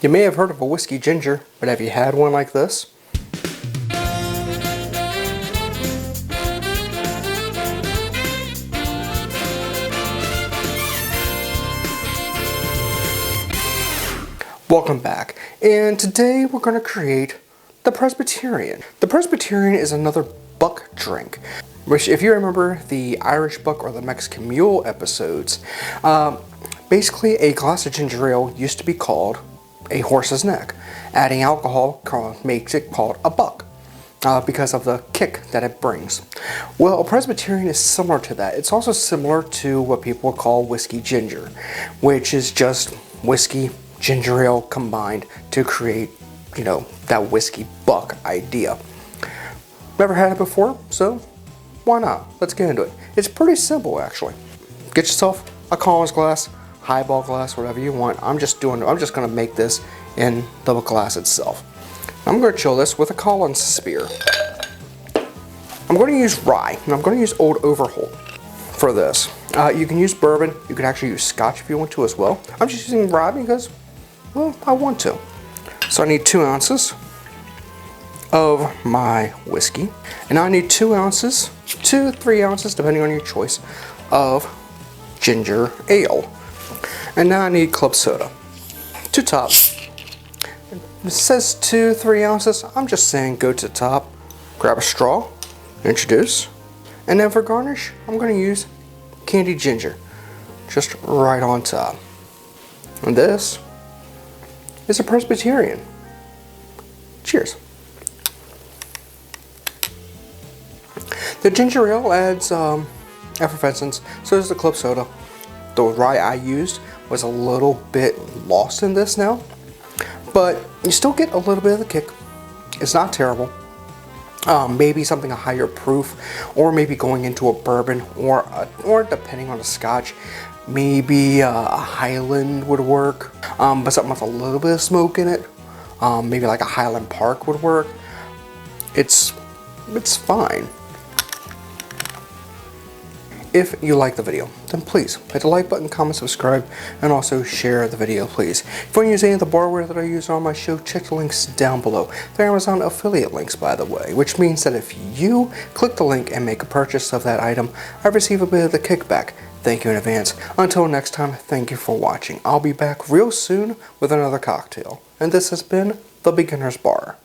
You may have heard of a whiskey ginger, but have you had one like this? Welcome back, and today we're going to create the Presbyterian. The Presbyterian is another buck drink, which if you remember the Irish buck or the Mexican mule episodes, basically a glass of ginger ale used to be called a horse's neck. Adding alcohol makes it called a buck because of the kick that it brings. Well, a Presbyterian is similar to that. It's also similar to what people call whiskey ginger, which is just whiskey ginger ale combined to create, that whiskey buck idea. Never had it before, so why not? Let's get into it. It's pretty simple, actually. Get yourself a Colins glass, highball glass, whatever you want. I'm just gonna make this in the glass itself. I'm gonna chill this with a Colins spear. I'm gonna use rye, and I'm gonna use Old Overholt for this. You can use bourbon. You can actually use Scotch if you want to as well. I'm just using rye because, well, I want to. So I need 2 ounces of my whiskey, and I need 2 ounces, 2-3 ounces, depending on your choice, of ginger ale. And now I need club soda to top. It says 2-3 ounces. I'm just saying go to the top, grab a straw, introduce, and then for garnish, I'm going to use candied ginger, just right on top. And this is a Presbyterian. Cheers. The ginger ale adds effervescence, so does the club soda. The rye I used was a little bit lost in this now, but you still get a little bit of the kick. It's not terrible. Maybe something a higher proof, or maybe going into a bourbon, or depending on the Scotch, maybe a Highland would work, but something with a little bit of smoke in it. Maybe like a Highland Park would work. It's fine. If you like the video, then please hit the like button, comment, subscribe, and also share the video, please. If you want to use any of the barware that I use on my show, check the links down below. They're Amazon affiliate links, by the way, which means that if you click the link and make a purchase of that item, I receive a bit of the kickback. Thank you in advance. Until next time, thank you for watching. I'll be back real soon with another cocktail. And this has been The Beginner's Bar.